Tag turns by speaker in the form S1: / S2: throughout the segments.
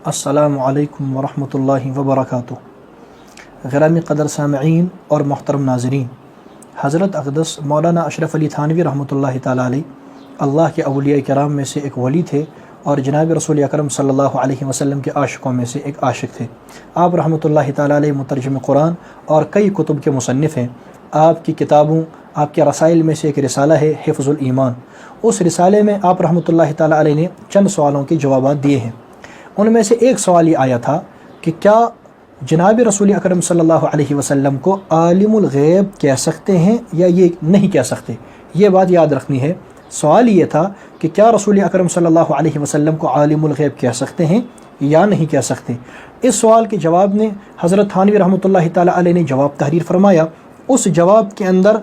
S1: السلام علیکم ورحمۃ اللہ وبرکاتہ۔ غرامی قدر سامعین اور محترم ناظرین، حضرت اقدس مولانا اشرف علی تھانوی رحمۃ اللہ تعالیٰ علیہ اللہ کے اولیاء کرام میں سے ایک ولی تھے اور جناب رسول اکرم صلی اللہ علیہ وسلم کے عاشقوں میں سے ایک عاشق تھے۔ آپ رحمۃ اللہ تعالیٰ علیہ مترجم قرآن اور کئی کتب کے مصنف ہیں۔ آپ کی کتابوں، آپ کے رسائل میں سے ایک رسالہ ہے حفظ الایمان۔ اس رسالے میں آپ رحمۃ اللہ تعالیٰ علیہ نے چند سوالوں کے جوابات دیے ہیں۔ ان میں سے ایک سوال یہ آیا تھا کہ کیا جناب رسول اکرم صلی اللہ علیہ وسلم کو عالم الغیب کہہ سکتے ہیں یا یہ نہیں کہہ سکتے؟ یہ بات یاد رکھنی ہے۔ سوال یہ تھا کہ کیا رسول اکرم صلی اللہ علیہ وسلم کو عالم الغیب کہہ سکتے ہیں یا نہیں کہہ سکتے؟ اس سوال کے جواب میں حضرت تھانوی رحمۃ اللہ تعالیٰ علیہ نے جواب تحریر فرمایا۔ اس جواب کے اندر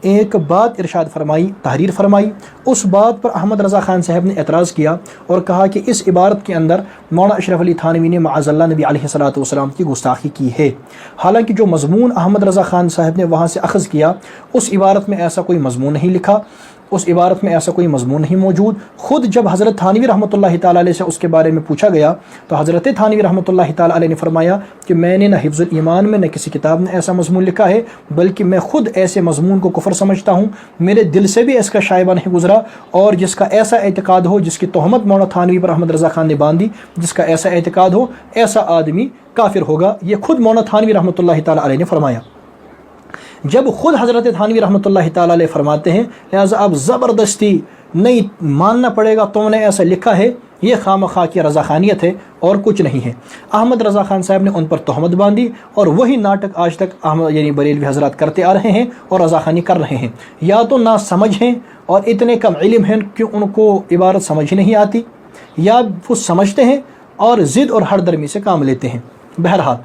S1: ایک بات ارشاد فرمائی، تحریر فرمائی۔ اس بات پر احمد رضا خان صاحب نے اعتراض کیا اور کہا کہ اس عبارت کے اندر مولانا اشرف علی تھانوی نے معاذ اللہ نبی علیہ الصلوۃ والسلام کی گستاخی کی ہے۔ حالانکہ جو مضمون احمد رضا خان صاحب نے وہاں سے اخذ کیا، اس عبارت میں ایسا کوئی مضمون نہیں لکھا، اس عبارت میں ایسا کوئی مضمون نہیں موجود۔ خود جب حضرت تھانوی رحمۃ اللہ تعالیٰ علیہ سے اس کے بارے میں پوچھا گیا تو حضرت تھانوی رحمۃ اللہ تعالیٰ علیہ نے فرمایا کہ میں نے نہ حفظ الایمان میں نہ کسی کتاب میں ایسا مضمون لکھا ہے، بلکہ میں خود ایسے مضمون کو کفر سمجھتا ہوں، میرے دل سے بھی اس کا شائبہ نہیں گزرا، اور جس کا ایسا اعتقاد ہو، جس کی تہمت مولانا تھانوی پر احمد رضا خان نے باندھی، جس کا ایسا اعتقاد ہو، ایسا آدمی کافر ہوگا۔ یہ خود مولانا تھانوی رحمۃ اللہ تعالیٰ علیہ نے فرمایا۔ جب خود حضرت تھانوی رحمۃ اللہ تعالیٰ علیہ فرماتے ہیں لہٰذا اب زبردستی نہیں ماننا پڑے گا، تم نے ایسا لکھا ہے، یہ خواہ کی رضا خانیت ہے اور کچھ نہیں ہے۔ احمد رضا خان صاحب نے ان پر تہمت باندھی اور وہی ناٹک آج تک یعنی بریلوی حضرات کرتے آ رہے ہیں اور رضا خانی کر رہے ہیں۔ یا تو نہ سمجھ ہیں اور اتنے کم علم ہیں کہ ان کو عبارت سمجھ ہی نہیں آتی، یا وہ سمجھتے ہیں اور ضد اور ہر درمی سے کام لیتے ہیں۔ بہرحال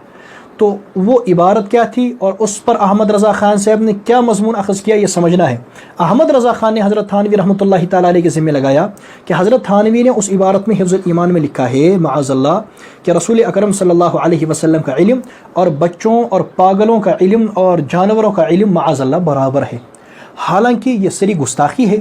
S1: تو وہ عبارت کیا تھی اور اس پر احمد رضا خان صاحب نے کیا مضمون اخذ کیا، یہ سمجھنا ہے۔ احمد رضا خان نے حضرت تھانوی رحمۃ اللہ تعالیٰ علیہ کے ذمہ لگایا کہ حضرت تھانوی نے اس عبارت میں حفظ الایمان میں لکھا ہے معاذ اللہ کہ رسول اکرم صلی اللہ علیہ وسلم کا علم اور بچوں اور پاگلوں کا علم اور جانوروں کا علم معاذ اللہ برابر ہے۔ حالانکہ یہ سری گستاخی ہے،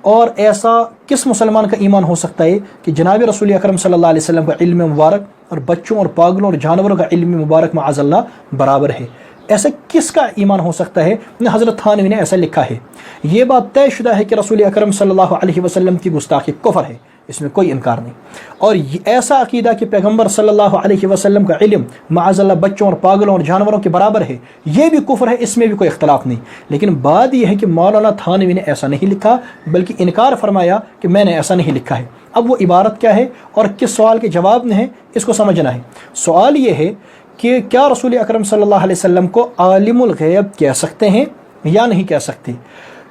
S1: اور ایسا کس مسلمان کا ایمان ہو سکتا ہے کہ جناب رسول اکرم صلی اللہ علیہ وسلم کا علم مبارک اور بچوں اور پاگلوں اور جانوروں کا علم مبارک معاذ اللہ برابر ہے؟ ایسا کس کا ایمان ہو سکتا ہے؟ حضرت تھانوی نے ایسا لکھا ہے۔ یہ بات طے شدہ ہے کہ رسول اکرم صلی اللہ علیہ وسلم کی گستاخی کفر ہے، اس میں کوئی انکار نہیں۔ اور ایسا عقیدہ کہ پیغمبر صلی اللہ علیہ وسلم کا علم معاذ اللہ بچوں اور پاگلوں اور جانوروں کے برابر ہے، یہ بھی کفر ہے، اس میں بھی کوئی اختلاف نہیں۔ لیکن بات یہ ہے کہ مولانا تھانوی نے ایسا نہیں لکھا، بلکہ انکار فرمایا کہ میں نے ایسا نہیں لکھا ہے۔ اب وہ عبارت کیا ہے اور کس سوال کے جواب میں ہے، اس کو سمجھنا ہے۔ سوال یہ ہے کہ کیا رسول اکرم صلی اللہ علیہ وسلم کو عالم الغیب کہہ سکتے ہیں یا نہیں کہہ سکتے؟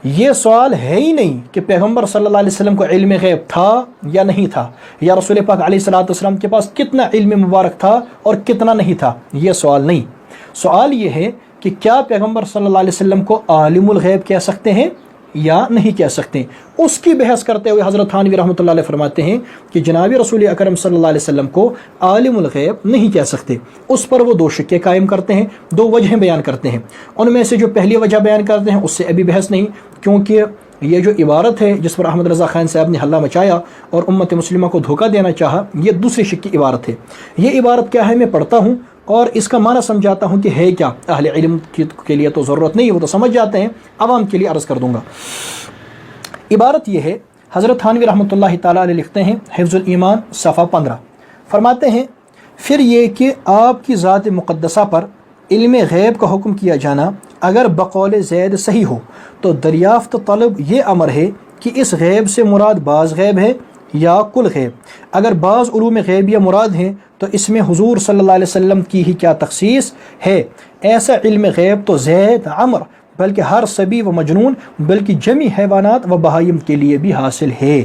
S1: یہ سوال ہے ہی نہیں کہ پیغمبر صلی اللہ علیہ وسلم کو علم غیب تھا یا نہیں تھا، یا رسول پاک علیہ الصلوۃ والسلام کے پاس کتنا علم مبارک تھا اور کتنا نہیں تھا، یہ سوال نہیں۔ سوال یہ ہے کہ کیا پیغمبر صلی اللہ علیہ وسلم کو عالم الغیب کہہ سکتے ہیں یا نہیں کہہ سکتے؟ اس کی بحث کرتے ہوئے حضرت تھانوی رحمۃ اللہ علیہ فرماتے ہیں کہ جناب رسول اکرم صلی اللہ علیہ وسلم کو عالم الغیب نہیں کہہ سکتے۔ اس پر وہ دو شکے قائم کرتے ہیں، دو وجہیں بیان کرتے ہیں۔ ان میں سے جو پہلی وجہ بیان کرتے ہیں اس سے ابھی بحث نہیں، کیونکہ یہ جو عبارت ہے جس پر احمد رضا خان صاحب نے حلہ مچایا اور امت مسلمہ کو دھوکہ دینا چاہا، یہ دوسری شک کی عبارت ہے۔ یہ عبارت کیا ہے میں پڑھتا ہوں اور اس کا معنی سمجھاتا ہوں کہ ہے کیا۔ اہل علم کے لیے تو ضرورت نہیں، وہ تو سمجھ جاتے ہیں، عوام کے لیے عرض کر دوں گا۔ عبارت یہ ہے، حضرت تھانوی رحمۃ اللہ تعالیٰ علیہ لکھتے ہیں حفظ الایمان صفحہ 15، فرماتے ہیں پھر یہ کہ آپ کی ذات مقدسہ پر علم غیب کا حکم کیا جانا اگر بقول زید صحیح ہو تو دریافت طلب یہ امر ہے کہ اس غیب سے مراد بعض غیب ہے یا کل غیب۔ اگر بعض علوم غیبیہ مراد ہیں تو اس میں حضور صلی اللہ علیہ وسلم کی ہی کیا تخصیص ہے؟ ایسا علم غیب تو زید، عمر، بلکہ ہر صبی و مجنون، بلکہ جمی حیوانات و بہائم کے لیے بھی حاصل ہے،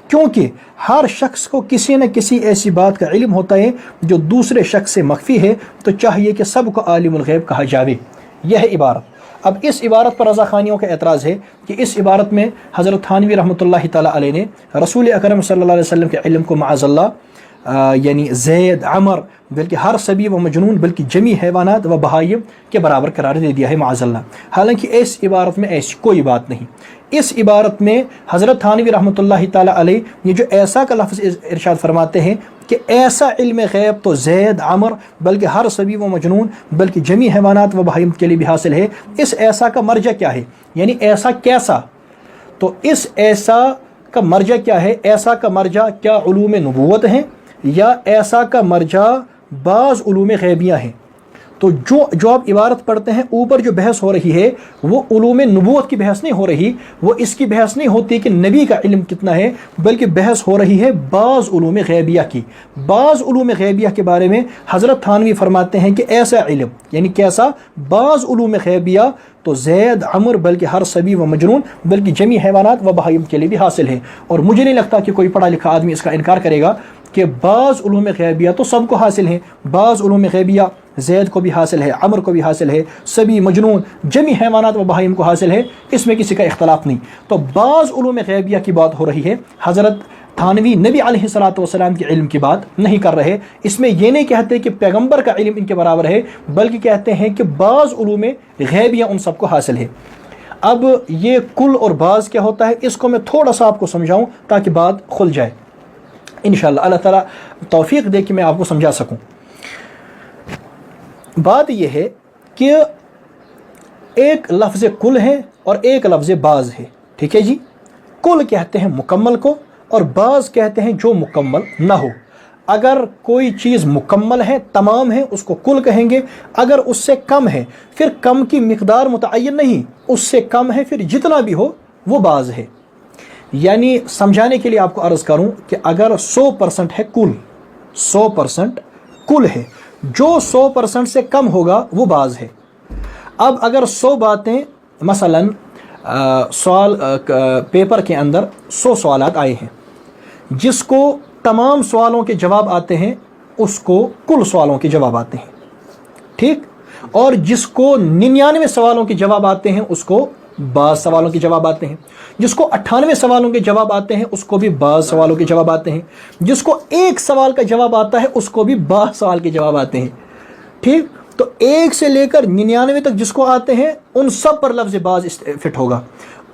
S1: کیونکہ ہر شخص کو کسی نہ کسی ایسی بات کا علم ہوتا ہے جو دوسرے شخص سے مخفی ہے، تو چاہیے کہ سب کو عالم الغیب کہا جاوے۔ یہ ہے عبارت۔ اب اس عبارت پر رضا خانیوں کا اعتراض ہے کہ اس عبارت میں حضرت تھانوی رحمۃ اللہ تعالیٰ علیہ نے رسول اکرم صلی اللہ علیہ وسلم کے علم کو معاذ اللہ یعنی زید عمر بلکہ ہر صبی و مجنون بلکہ جمی حیوانات و بہائم کے برابر قرار دے دیا ہے معاذ اللہ. حالانکہ اس عبارت میں ایسی کوئی بات نہیں. اس عبارت میں حضرت تھانوی رحمۃ اللہ تعالی علیہ یہ جو ایسا کا لفظ ارشاد فرماتے ہیں کہ ایسا علم غیب تو زید عمر بلکہ ہر صبی و مجنون بلکہ جمی حیوانات و بہائم کے لیے بھی حاصل ہے. اس ایسا کا مرجع کیا ہے؟ یعنی ایسا کیسا؟ تو اس ایسا کا مرجع کیا ہے؟ ایسا کا مرجع کیا علوم نبوت ہیں یا ایسا کا مرجع بعض علوم غیبیہ ہیں؟ تو جو آپ عبارت پڑھتے ہیں اوپر جو بحث ہو رہی ہے وہ علوم نبوت کی بحث نہیں ہو رہی، وہ اس کی بحث نہیں ہوتی کہ نبی کا علم کتنا ہے، بلکہ بحث ہو رہی ہے بعض علوم غیبیہ کی. بعض علوم غیبیہ کے بارے میں حضرت تھانوی فرماتے ہیں کہ ایسا علم یعنی کیسا؟ بعض علوم غیبیہ تو زید عمر بلکہ ہر صبی و مجنون بلکہ جمی حیوانات و بہائم کے لیے بھی حاصل ہے. اور مجھے نہیں لگتا کہ کوئی پڑھا لکھا آدمی اس کا انکار کرے گا کہ بعض علوم غیبیہ تو سب کو حاصل ہیں. بعض علوم غیبیہ زید کو بھی حاصل ہے، عمر کو بھی حاصل ہے، سبی مجنون جمی حیوانات و بہائم کو حاصل ہے، اس میں کسی کا اختلاف نہیں. تو بعض علوم غیبیہ کی بات ہو رہی ہے. حضرت تھانوی نبی علیہ الصلوۃ والسلام کے علم کی بات نہیں کر رہے. اس میں یہ نہیں کہتے کہ پیغمبر کا علم ان کے برابر ہے، بلکہ کہتے ہیں کہ بعض علوم غیبیہ ان سب کو حاصل ہے. اب یہ کل اور بعض کیا ہوتا ہے اس کو میں تھوڑا سا آپ کو سمجھاؤں تاکہ بات کھل جائے انشاءاللہ. اللہ تعالیٰ توفیق دے کہ میں آپ کو سمجھا سکوں. بات یہ ہے کہ ایک لفظ کل ہے اور ایک لفظ بعض ہے. ٹھیک ہے جی. کل کہتے ہیں مکمل کو اور بعض کہتے ہیں جو مکمل نہ ہو. اگر کوئی چیز مکمل ہے، تمام ہے، اس کو کل کہیں گے. اگر اس سے کم ہے پھر کم کی مقدار متعین نہیں، اس سے کم ہے پھر جتنا بھی ہو وہ بعض ہے. یعنی سمجھانے کے لیے آپ کو عرض کروں کہ اگر 100% ہے کل، 100% کل ہے، جو 100% سے کم ہوگا وہ بعض ہے. اب اگر 100 باتیں مثلا سوال پیپر کے اندر 100 سوالات آئے ہیں، جس کو تمام سوالوں کے جواب آتے ہیں اس کو کل سوالوں کے جواب آتے ہیں. ٹھیک. اور جس کو 99 سوالوں کے جواب آتے ہیں اس کو بعض سوالوں کے جواب آتے ہیں. جس کو 98 سوالوں کے جواب آتے ہیں اس کو بھی بعض سوالوں کے جواب آتے ہیں. جس کو ایک سوال کا جواب آتا ہے اس کو بھی بعض سوال کے جواب آتے ہیں. ٹھیک. تو 1 سے لے کر 99 تک جس کو آتے ہیں ان سب پر لفظ بعض فٹ ہوگا،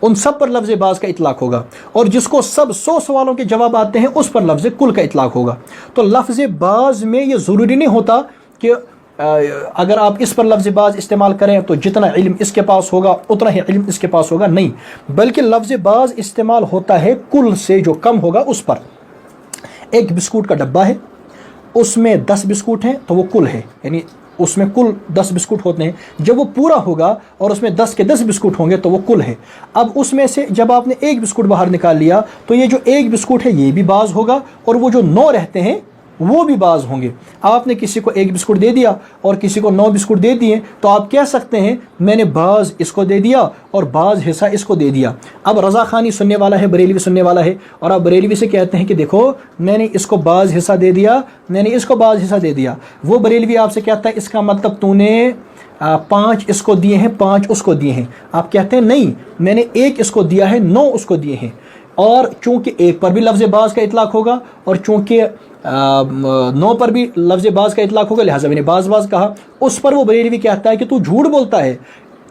S1: ان سب پر لفظ بعض کا اطلاق ہوگا. اور جس کو سب 100 سوالوں کے جواب آتے ہیں اس پر لفظ کل کا اطلاق ہوگا. تو لفظ بعض میں یہ ضروری نہیں ہوتا کہ اگر آپ اس پر لفظ بعض استعمال کریں تو جتنا علم اس کے پاس ہوگا اتنا ہی علم اس کے پاس ہوگا. نہیں، بلکہ لفظ بعض استعمال ہوتا ہے کل سے جو کم ہوگا اس پر. ایک بسکوٹ کا ڈبہ ہے، اس میں 10 بسکوٹ ہیں تو وہ کل ہے، یعنی اس میں کل 10 بسکوٹ ہوتے ہیں. جب وہ پورا ہوگا اور اس میں 10 کے 10 بسکوٹ ہوں گے تو وہ کل ہے. اب اس میں سے جب آپ نے ایک بسکوٹ باہر نکال لیا تو یہ جو ایک بسکوٹ ہے یہ بھی بعض ہوگا اور وہ جو 9 رہتے ہیں وہ بھی بعض ہوں گے. آپ نے کسی کو ایک بسکٹ دے دیا اور کسی کو 9 بسکٹ دے دیے تو آپ کہہ سکتے ہیں میں نے بعض اس کو دے دیا اور بعض حصہ اس کو دے دیا. اب رضا خانی سننے والا ہے، بریلوی سننے والا ہے، اور آپ بریلوی سے کہتے ہیں کہ دیکھو میں نے اس کو بعض حصہ دے دیا، میں نے اس کو بعض حصہ دے دیا. وہ بریلوی آپ سے کہتا ہے اس کا مطلب تو نے 5 اس کو دیے ہیں 5 اس کو دیے ہیں. آپ کہتے ہیں نہیں، میں نے 1 اس کو دیا ہے 9 اس کو دیے ہیں. اور چونکہ 1 پر بھی لفظ بعض کا اطلاق ہوگا اور چونکہ 9 پر بھی لفظ بعض کا اطلاق ہوگا لہٰذا میں نے بعض کہا. اس پر وہ بریلوی کہتا ہے کہ تو جھوٹ بولتا ہے.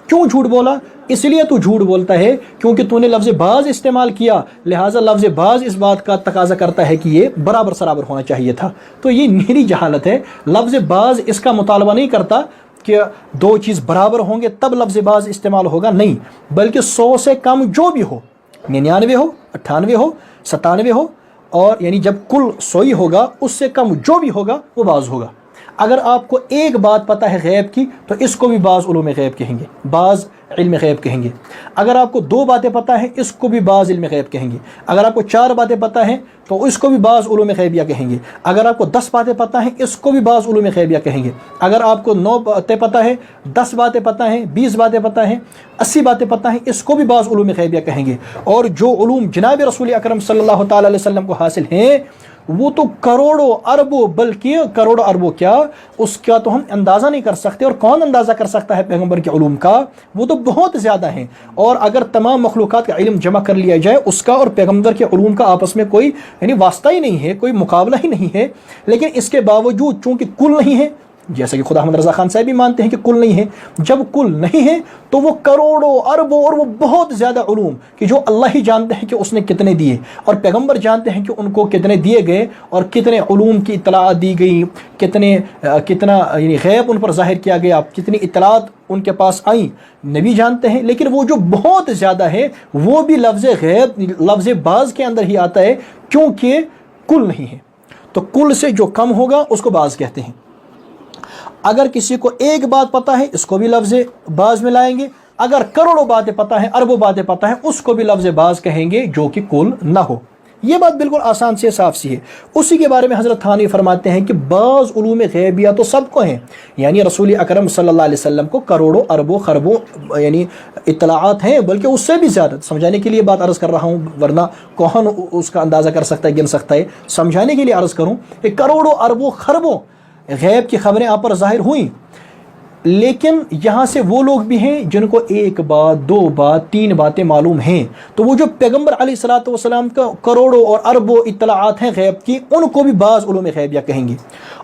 S1: کیوں جھوٹ بولا؟ اس لیے تو جھوٹ بولتا ہے کیونکہ تو نے لفظ بعض استعمال کیا، لہٰذا لفظ بعض اس بات کا تقاضا کرتا ہے کہ یہ برابر سرابر ہونا چاہیے تھا. تو یہ میری جہالت ہے. لفظ بعض اس کا مطالبہ نہیں کرتا کہ 2 چیز برابر ہوں گے تب لفظ بعض استعمال ہوگا، نہیں، بلکہ 100 سے کم جو بھی ہو، 99 ہو، 98 ہو، 97 ہو، اور یعنی جب کل 100 ہی ہوگا اس سے کم جو بھی ہوگا وہ بعض ہوگا. اگر آپ کو ایک بات پتہ ہے غیب کی تو اس کو بھی بعض علوم غیب کہیں گے، بعض علم غیب کہیں گے. اگر آپ کو 2 باتیں پتہ ہیں اس کو بھی بعض علم غیب کہیں گے. اگر آپ کو 4 باتیں پتہ ہیں تو اس کو بھی بعض علوم غیبیہ کہیں گے. اگر آپ کو 10 باتیں پتہ ہیں اس کو بھی بعض علوم غیبیہ کہیں گے. اگر آپ کو 9 باتیں پتہ ہیں، 10 باتیں پتہ ہیں، 20 باتیں پتہ ہیں، 80 باتیں پتہ ہیں، اس کو بھی بعض علوم غیبیہ کہیں گے. اور جو علوم جناب رسول اکرم صلی اللہ تعالی علیہ وسلم کو حاصل ہیں وہ تو کروڑوں اربوں، بلکہ کروڑوں اربوں کیا، اس کا تو ہم اندازہ نہیں کر سکتے، اور کون اندازہ کر سکتا ہے پیغمبر کے علوم کا؟ وہ تو بہت زیادہ ہیں، اور اگر تمام مخلوقات کا علم جمع کر لیا جائے اس کا اور پیغمبر کے علوم کا آپس میں کوئی یعنی واسطہ ہی نہیں ہے، کوئی مقابلہ ہی نہیں ہے، لیکن اس کے باوجود چونکہ کل نہیں ہے، جیسا کہ خدا احمد رضا خان صاحب بھی مانتے ہیں کہ کل نہیں ہے، جب کل نہیں ہے تو وہ کروڑوں اربوں اور وہ بہت زیادہ علوم کہ جو اللہ ہی جانتے ہیں کہ اس نے کتنے دیے، اور پیغمبر جانتے ہیں کہ ان کو کتنے دیے گئے، اور کتنے علوم کی اطلاعات دی گئی، کتنا یعنی غیب ان پر ظاہر کیا گیا، کتنی اطلاعات ان کے پاس آئیں، نبی جانتے ہیں، لیکن وہ جو بہت زیادہ ہے وہ بھی لفظ غیب، لفظ بعض کے اندر ہی آتا ہے، کیونکہ کل نہیں ہے۔ تو کل سے جو کم ہوگا اس کو بعض کہتے ہیں۔ اگر کسی کو ایک بات پتہ ہے اس کو بھی لفظ بعض میں لائیں گے، اگر کروڑوں باتیں پتہ ہیں، اربوں باتیں پتہ ہیں، اس کو بھی لفظ بعض کہیں گے جو کہ کل نہ ہو۔ یہ بات بالکل آسان سی صاف سی ہے۔ اسی کے بارے میں حضرت تھانوی فرماتے ہیں کہ بعض علوم غیبیہ تو سب کو ہیں، یعنی رسول اکرم صلی اللہ علیہ وسلم کو کروڑوں اربوں خربوں یعنی اطلاعات ہیں، بلکہ اس سے بھی زیادہ۔ سمجھانے کے لیے بات عرض کر رہا ہوں، ورنہ کون اس کا اندازہ کر سکتا ہے، گن سکتا ہے؟ سمجھانے کے لیے عرض کروں کہ کروڑوں اربوں خربوں غیب کی خبریں آپ پر ظاہر ہوئیں، لیکن یہاں سے وہ لوگ بھی ہیں جن کو ایک بات، دو بات، تین باتیں معلوم ہیں، تو وہ جو پیغمبر علیہ الصلوۃ والسلام کا کروڑوں اور اربوں اطلاعات ہیں غیب کی، ان کو بھی بعض علوم غیبیہ کہیں گے۔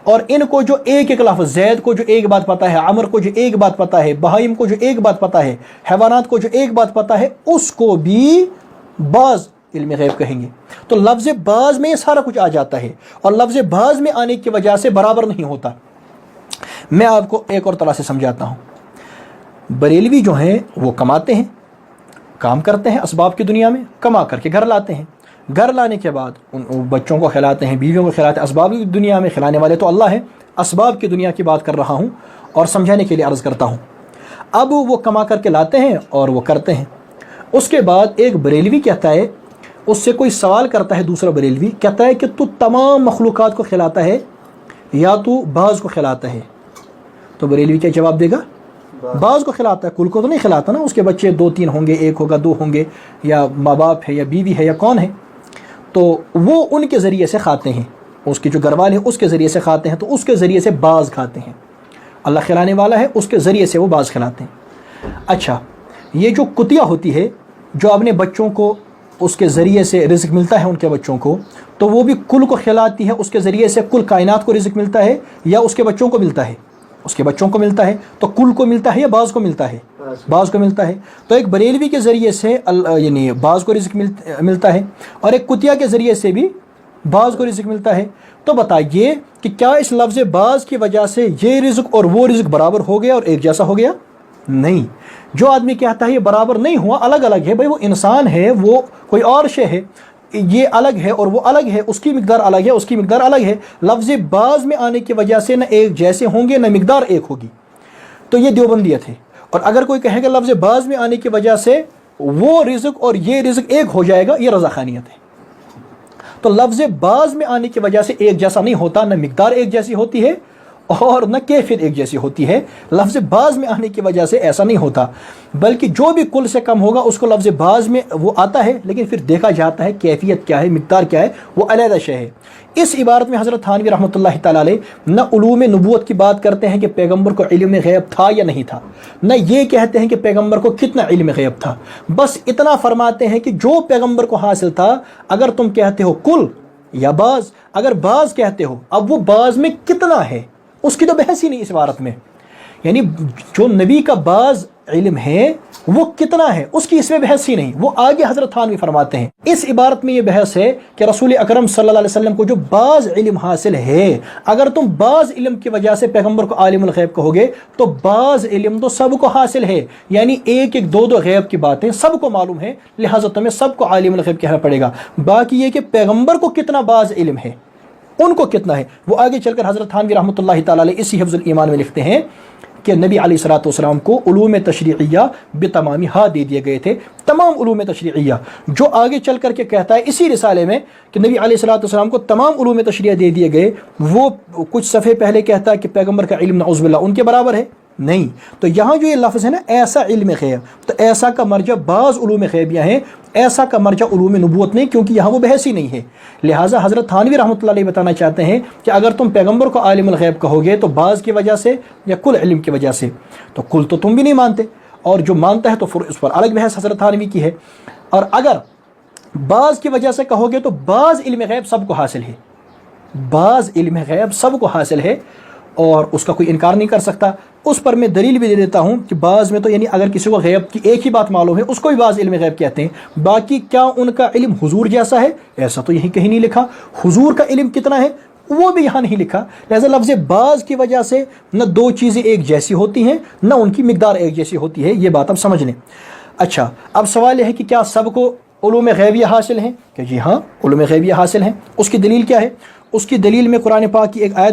S1: اور ان کو جو ایک ایک لفظ، زید کو جو ایک بات پتہ ہے، عمر کو جو ایک بات پتہ ہے، بہائم کو جو ایک بات پتہ ہے، حیوانات کو جو ایک بات پتہ ہے، اس کو بھی بعض علم غیب کہیں گے۔ تو لفظ بعض میں یہ سارا کچھ آ جاتا ہے، اور لفظ بعض میں آنے کی وجہ سے برابر نہیں ہوتا۔ میں آپ کو ایک اور طرح سے سمجھاتا ہوں۔ بریلوی جو ہیں وہ کماتے ہیں، کام کرتے ہیں اسباب کی دنیا میں، کما کر کے گھر لاتے ہیں، گھر لانے کے بعد ان بچوں کو کھلاتے ہیں، بیویوں کو کھلاتے ہیں۔ اسباب کی دنیا میں کھلانے والے تو اللہ ہے، اسباب کی دنیا کی بات کر رہا ہوں اور سمجھانے کے لیے عرض کرتا ہوں۔ اب وہ کما کر کے لاتے ہیں اور وہ کرتے ہیں۔ اس کے بعد ایک بریلوی کہتا ہے، اس سے کوئی سوال کرتا ہے دوسرا بریلوی، کہتا ہے کہ تو تمام مخلوقات کو کھلاتا ہے یا تو بعض کو کھلاتا ہے؟ تو بریلوی کیا جواب دے گا؟ بعض کو کھلاتا ہے، کل کو تو نہیں کھلاتا نا، اس کے بچے دو تین ہوں گے، ایک ہوگا، دو ہوں گے، یا ماں باپ ہے یا بیوی ہے یا کون ہے، تو وہ ان کے ذریعے سے کھاتے ہیں، اس کی جو گھر والے ہیں اس کے ذریعے سے کھاتے ہیں، تو اس کے ذریعے سے بعض کھاتے ہیں۔ اللہ کھلانے والا ہے، اس کے ذریعے سے وہ بعض کھلاتے ہیں۔ اچھا، یہ جو کتیا ہوتی ہے جو اپنے بچوں کو اس کے ذریعے سے رزق ملتا ہے ان کے بچوں کو، تو وہ بھی کل کو کھلاتی ہے، اس کے ذریعے سے کل کائنات کو رزق ملتا ہے، یا اس کے بچوں کو ملتا ہے؟ اس کے بچوں کو ملتا ہے۔ تو کل کو ملتا ہے یا بعض کو ملتا ہے؟ بعض کو ملتا ہے۔ تو ایک بریلوی کے ذریعے سے یعنی بعض کو رزق ملتا ہے، اور ایک کتیا کے ذریعے سے بھی بعض کو رزق ملتا ہے۔ تو بتائیے کہ کیا اس لفظ بعض کی وجہ سے یہ رزق اور وہ رزق برابر ہو گیا اور ایک جیسا ہو گیا؟ نہیں۔ جو آدمی کہتا ہے یہ برابر نہیں ہوا، الگ الگ ہے، بھائی وہ انسان ہے، وہ کوئی اور شے ہے، یہ الگ ہے اور وہ الگ ہے، اس کی مقدار الگ ہے، اس کی مقدار الگ ہے، لفظ بعض میں آنے کی وجہ سے نہ ایک جیسے ہوں گے نہ مقدار ایک ہوگی، تو یہ دیوبندیت ہے۔ اور اگر کوئی کہے گا لفظ بعض میں آنے کی وجہ سے وہ رزق اور یہ رزق ایک ہو جائے گا، یہ رضاخانیت ہے۔ تو لفظ بعض میں آنے کی وجہ سے ایک جیسا نہیں ہوتا، نہ مقدار ایک جیسی ہوتی ہے اور نہ کیفیت ایک جیسی ہوتی ہے۔ لفظ بعض میں آنے کی وجہ سے ایسا نہیں ہوتا، بلکہ جو بھی کل سے کم ہوگا اس کو لفظ بعض میں وہ آتا ہے، لیکن پھر دیکھا جاتا ہے کیفیت کیا ہے، مقدار کیا ہے، وہ علیحدہ شے ہے۔ اس عبارت میں حضرت تھانوی رحمۃ اللہ تعالیٰ علیہ نہ علوم نبوت کی بات کرتے ہیں کہ پیغمبر کو علم غیب تھا یا نہیں تھا، نہ یہ کہتے ہیں کہ پیغمبر کو کتنا علم غیب تھا، بس اتنا فرماتے ہیں کہ جو پیغمبر کو حاصل تھا، اگر تم کہتے ہو کل یا بعض، اگر بعض کہتے ہو، اب وہ بعض میں کتنا ہے اس کی تو بحث ہی نہیں اس عبارت میں، یعنی جو نبی کا بعض علم ہے وہ کتنا ہے اس کی اس میں بحث ہی نہیں۔ وہ آگے حضرت تھانوی فرماتے ہیں اس عبارت میں یہ بحث ہے کہ رسول اکرم صلی اللہ علیہ وسلم کو جو بعض علم حاصل ہے، اگر تم بعض علم کی وجہ سے پیغمبر کو عالم الغیب کہو گے تو بعض علم تو سب کو حاصل ہے، یعنی ایک ایک دو دو غیب کی باتیں سب کو معلوم ہے، لہٰذا تمہیں سب کو عالم الغیب کہنا پڑے گا۔ باقی یہ کہ پیغمبر کو کتنا بعض علم ہے، ان کو کتنا ہے، وہ آگے چل کر حضرت تھانوی رحمۃ اللہ تعالیٰ علیہ اسی حفظ الایمان میں لکھتے ہیں کہ نبی علیہ الصلوۃ والسلام کو علوم تشریعیہ بتمامی دے دیے گئے تھے، تمام علوم تشریعیہ، جو آگے چل کر کے کہتا ہے اسی رسالے میں کہ نبی علیہ الصلوۃ والسلام کو تمام علوم تشریعیہ دے دیے گئے۔ وہ کچھ صفحے پہلے کہتا ہے کہ پیغمبر کا علم نعوذ باللہ ان کے برابر ہے، نہیں. تو یہاں جو یہ لفظ ہے نا ایسا علم غیب، تو ایسا کا مرجع بعض علوم غیبیہ ہیں، ایسا کا مرجع علوم نبوت نہیں، کیونکہ یہاں وہ بحث ہی نہیں ہے. لہٰذا حضرت تھانوی رحمۃ اللہ علیہ بتانا چاہتے ہیں کہ اگر تم پیغمبر کو عالم الغیب کہو گے تو بعض کی وجہ سے یا کل علم کی وجہ سے، تو کل تو تم بھی نہیں مانتے، اور جو مانتا ہے تو پھر اس پر الگ بحث حضرت تھانوی کی ہے. اور اگر بعض کی وجہ سے کہو گے تو بعض علم غیب سب کو حاصل ہے، بعض علم غیب سب کو حاصل ہے اور اس کا کوئی انکار نہیں کر سکتا. اس پر میں دلیل بھی دے دیتا ہوں کہ بعض میں تو یعنی اگر کسی کو غیب کی ایک ہی بات معلوم ہے اس کو بھی بعض علم غیب کہتے ہیں. باقی کیا ان کا علم حضور جیسا ہے؟ ایسا تو یہیں کہیں نہیں لکھا. حضور کا علم کتنا ہے وہ بھی یہاں نہیں لکھا. لہذا لفظ بعض کی وجہ سے نہ دو چیزیں ایک جیسی ہوتی ہیں نہ ان کی مقدار ایک جیسی ہوتی ہے، یہ بات اب سمجھ لیں. اچھا، اب سوال یہ ہے کہ کیا سب کو علوم غیبیہ حاصل ہیں؟ کہ جی ہاں علوم غیبیہ حاصل ہیں. اس کی دلیل کیا ہے؟ اس کی دلیل میں قرآن پاک کی ایک آیت